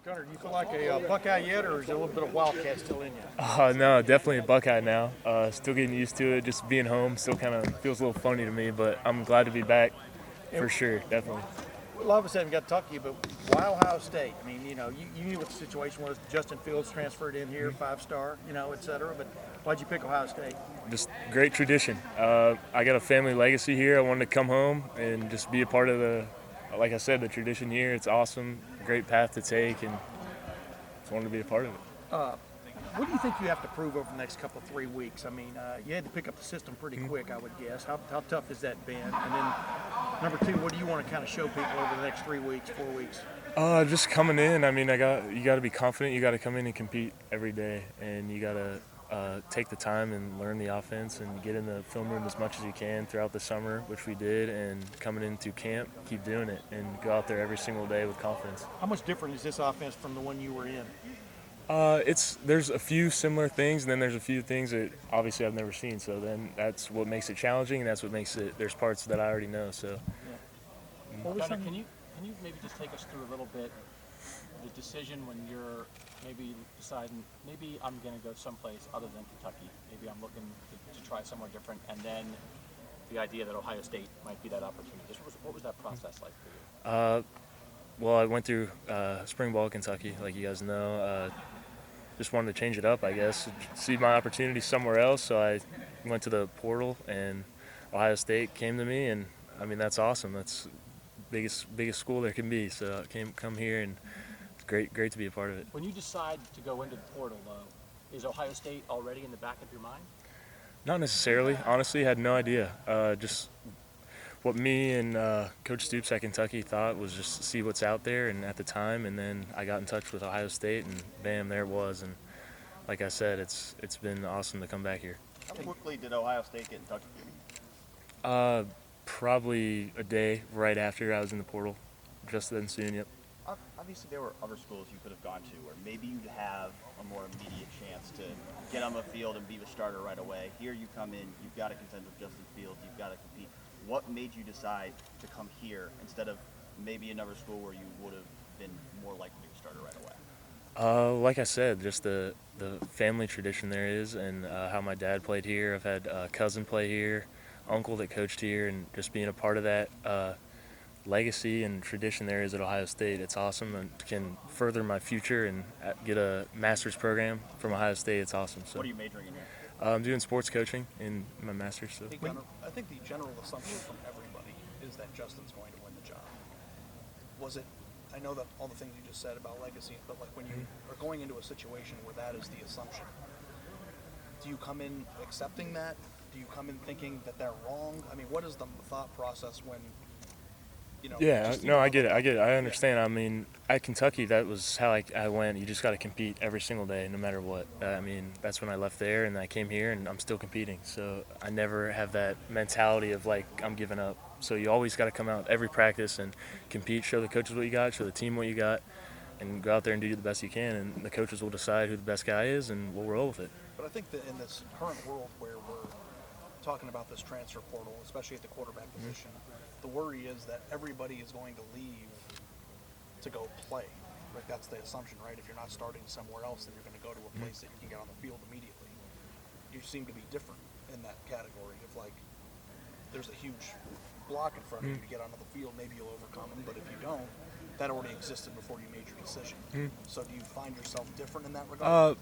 Gunnar, do you feel like a Buckeye yet, or is there a little bit of Wildcat still in you? No, definitely a Buckeye now. Still getting used to it. Just being home still kind of feels a little funny to me, but I'm glad to be back And for sure, definitely. a lot of us haven't got to talk to you, but why Ohio State? I mean, you knew what the situation was. Justin Fields transferred in here, 5-star, et cetera. But why'd you pick Ohio State? Just great tradition. I got a family legacy here. I wanted to come home and just be a part of like I said, the tradition here. It's awesome, great path to take, and just wanted to be a part of it. What do you think you have to prove over the next couple of 3 weeks? I mean, you had to pick up the system pretty quick, I would guess. How tough has that been? And then, number two, what do you want to kind of show people over the next 3 weeks, 4 weeks? Just coming in. I mean, you got to be confident. You got to come in and compete every day, and you got to take the time and learn the offense and get in the film room as much as you can throughout the summer, which we did, and coming into camp, keep doing it, and go out there every single day with confidence. How much different is this offense from the one you were in? There's a few similar things, and then there's a few things that obviously I've never seen. So then that's what makes it challenging, and that's what makes it. There's parts that I already know. So. Gunnar, can you maybe just take us through a little bit the decision when you're maybe deciding maybe I'm going to go someplace other than Kentucky. Maybe I'm looking to try somewhere different, and then the idea that Ohio State might be that opportunity. What was that process like for you? Well, I went through spring ball at Kentucky, like you guys know. Just wanted to change it up, I guess, see my opportunity somewhere else. So I went to the portal, and Ohio State came to me, and I mean that's awesome. That's biggest school there can be. So I come here, and it's great to be a part of it. When you decide to go into the portal, though, is Ohio State already in the back of your mind? Not necessarily. Honestly, had no idea. Just what me and Coach Stoops at Kentucky thought was just see what's out there, and at the time, and then I got in touch with Ohio State, and bam, there it was. And like I said, it's been awesome to come back here. How quickly did Ohio State get in touch with you? Probably a day right after I was in the portal, just then soon. Yep. Obviously, there were other schools you could have gone to where maybe you'd have a more immediate chance to get on the field and be the starter right away. Here you come in, you've got to contend with Justin Fields, you've got to compete. What made you decide to come here instead of maybe another school where you would have been more likely to be a starter right away? Like I said, just the family tradition there is, and how my dad played here. I've had a cousin play here, uncle that coached here, and just being a part of that legacy and tradition there is at Ohio State. It's awesome and can further my future and get a master's program from Ohio State. It's awesome. So. What are you majoring in here? I'm doing sports coaching in my master's. So. Hey, Gunnar, I think the general assumption from everybody is that Justin's going to win the job. Was it? I know that all the things you just said about legacy, but like when you are going into a situation where that is the assumption, do you come in accepting that? Do you come in thinking that they're wrong? I mean, what is the thought process when? Yeah, no, I get it. I understand. I mean, at Kentucky, that was how I went. You just got to compete every single day, no matter what. I mean, that's when I left there, and I came here, and I'm still competing. So I never have that mentality of, like, I'm giving up. So you always got to come out every practice and compete, show the coaches what you got, show the team what you got, and go out there and do the best you can. And the coaches will decide who the best guy is, and we'll roll with it. But I think that in this current world where we're talking about this transfer portal, especially at the quarterback position, the worry is that everybody is going to leave to go play. Like that's the assumption, right? If you're not starting somewhere else, then you're going to go to a place that you can get on the field immediately. You seem to be different in that category of like, there's a huge block in front of you to get onto the field. Maybe you'll overcome them, but if you don't, that already existed before you made your decision. So do you find yourself different in that regard?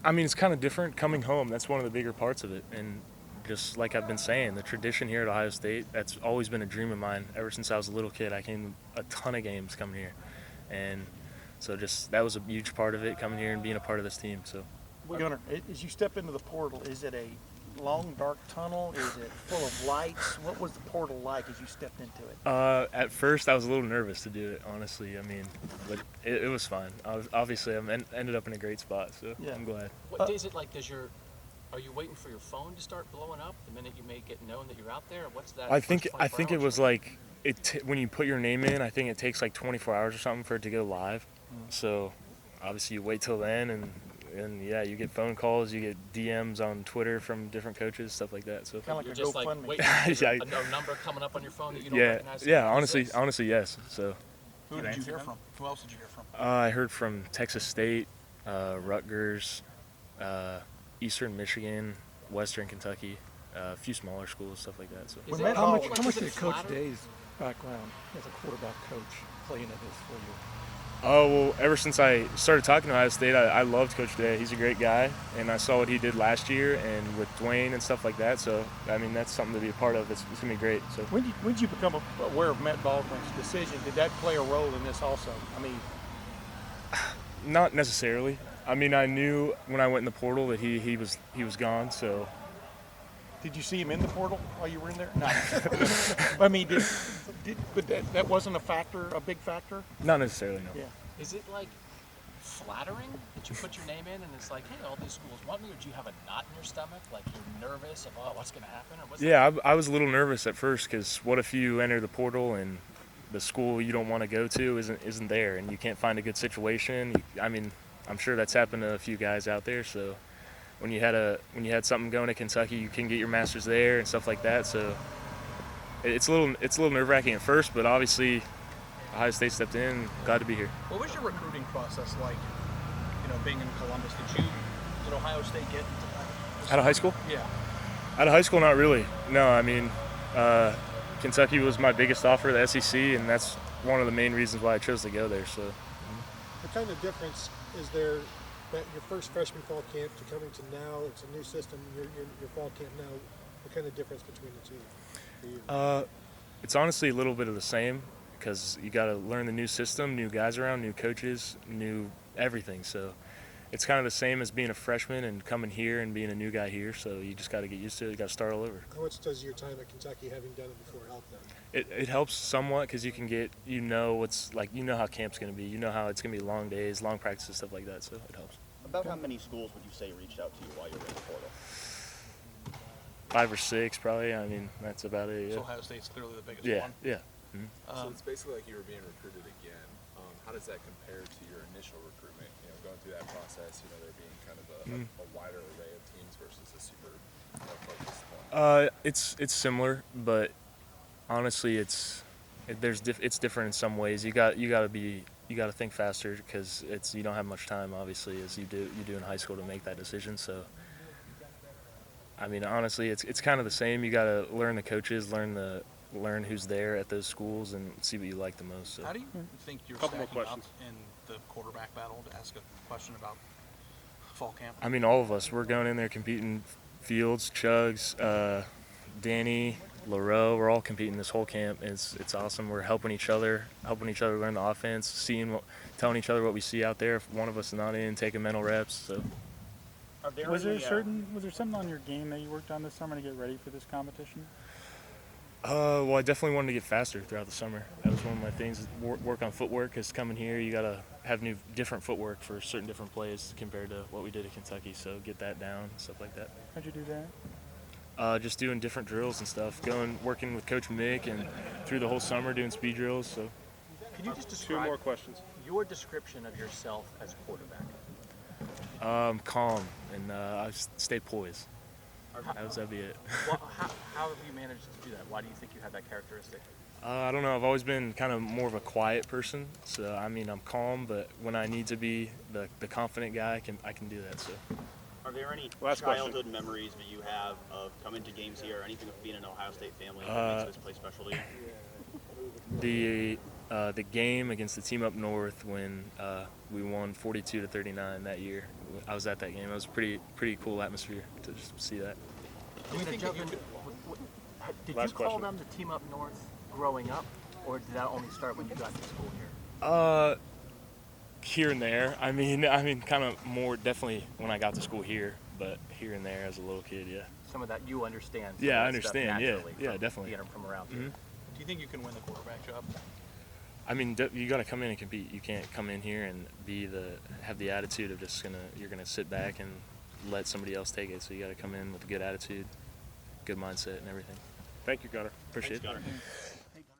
I mean, it's kind of different coming home. That's one of the bigger parts of it. And just like I've been saying, the tradition here at Ohio State, that's always been a dream of mine. Ever since I was a little kid, I came to a ton of games coming here. And so just that was a huge part of it, coming here and being a part of this team. So, Gunnar, as you step into the portal, is it a long, dark tunnel? Is it full of lights? What was the portal like as you stepped into it? At first, I was a little nervous to do it, honestly. I mean, but it was fun. Obviously, I ended up in a great spot, so yeah. I'm glad. What is it like? Are you waiting for your phone to start blowing up the minute you make it known that you're out there? What's that? I think it was like when you put your name in. I think it takes like 24 hours or something for it to go live. So obviously you wait till then, and yeah, you get phone calls, you get DMs on Twitter from different coaches, stuff like that. So kind of like you're a just like GoFundMe. waiting for a number coming up on your phone that you don't recognize. Yeah, honestly, yes. So Who did you hear from? Who else did you hear from? I heard from Texas State, Rutgers, Eastern Michigan, Western Kentucky, a few smaller schools, stuff like that. So. Is Well, it- Matt, how is much it did Coach flatter- Day's background as a quarterback coach play into this for you? Oh, well, ever since I started talking to Ohio State, I loved Coach Day. He's a great guy, and I saw what he did last year and with Dwayne and stuff like that. So, I mean, that's something to be a part of. It's going to be great. So. When did you become aware of Matt Baldwin's decision? Did that play a role in this also? I mean, Not necessarily. I mean, I knew when I went in the portal that he was gone. So, did you see him in the portal while you were in there? No. I mean, but that wasn't a big factor? not necessarily, no. Yeah. Is it like flattering that you put your name in and it's like, hey, all these schools want me, or do you have a knot in your stomach, like you're nervous of what's going to happen, or what's Yeah, I was a little nervous at first because what if you enter the portal and the school you don't want to go to isn't there and you can't find a good situation? I mean, I'm sure that's happened to a few guys out there. So when you had something going to Kentucky, you can get your masters there and stuff like that. So it's a little nerve-wracking at first, but obviously Ohio State stepped in. Glad to be here. What was your recruiting process like? You know, being in Columbus, did Ohio State get Out of high school? Yeah. Out of high school, not really. No, I mean, Kentucky was my biggest offer, the SEC, and that's one of the main reasons why I chose to go there. So. What kind of difference is there that your first freshman fall camp to coming to now? It's a new system. Your fall camp now. What kind of difference between the two for you? It's honestly a little bit of the same because you got to learn the new system, new guys around, new coaches, new everything. So it's kind of the same as being a freshman and coming here and being a new guy here. So you just got to get used to it. You got to start all over. How much does your time at Kentucky, having done it before, help them? It helps somewhat because you can get, what's like, how camp's going to be. You know how it's going to be long days, long practices, stuff like that. So it helps. About how many schools would you say reached out to you while you were in the portal? 5 or 6 probably. I mean, that's about it. So Yeah. Ohio State's clearly the biggest Yeah. one. Yeah. So it's basically like you were being recruited again. How does that compare to your initial recruitment? You know, going through that process, there being kind of a wider array of teams versus a super focused one. It's similar, but honestly, it's different in some ways. You got to think faster because you don't have much time, obviously, as you do in high school to make that decision. So, I mean, honestly, it's kind of the same. You got to learn the coaches, learn who's there at those schools, and see what you like the most. So. How do you think you're Couple more stacking up questions. in the quarterback battle, to ask a question about fall camp? I mean, all of us, we're going in there competing. Fields, Chugs, Danny, LaRoe, we're all competing this whole camp. It's awesome. We're helping each other learn the offense, telling each other what we see out there. If one of us is not in, taking mental reps. So. Are there Was there any, was there something on your game that you worked on this summer to get ready for this competition? Well, I definitely wanted to get faster throughout the summer. That was one of my things. Work on footwork. Because coming here, you gotta have different footwork for certain different plays compared to what we did at Kentucky. So get that down, stuff like that. How'd you do that? Just doing different drills and stuff. Working with Coach Mick and through the whole summer doing speed drills. So. Can you just 2 describe more questions. your description of yourself as a quarterback? Calm and I stay poised. That'd be it. Well, how have you managed to do that? Why do you think you have that characteristic? I don't know. I've always been kind of more of a quiet person. So I mean, I'm calm, but when I need to be the confident guy, I can do that. So. Are there any Last question. childhood memories that you have of coming to games here, or anything of being an Ohio State family that makes this place special to you? The game against the team up north when we won 42-39 that year. I was at that game. It was pretty cool atmosphere to just see that. Do you think that you could? Did Last you call question. them the team up north growing up, or did that only start when you got to school here? Here and there. I mean, kind of more definitely when I got to school here, but here and there as a little kid, yeah. Some of that you understand. some Yeah, of I that stuff understand, yeah. naturally Yeah, from definitely. Being from around here. Do you think you can win the quarterback job? I mean, you got to come in and compete. You can't come in here and have the attitude of you're gonna sit back and let somebody else take it. So you got to come in with a good attitude, good mindset, and everything. Thank you, Gunnar. Appreciate Thanks, it. Gunnar.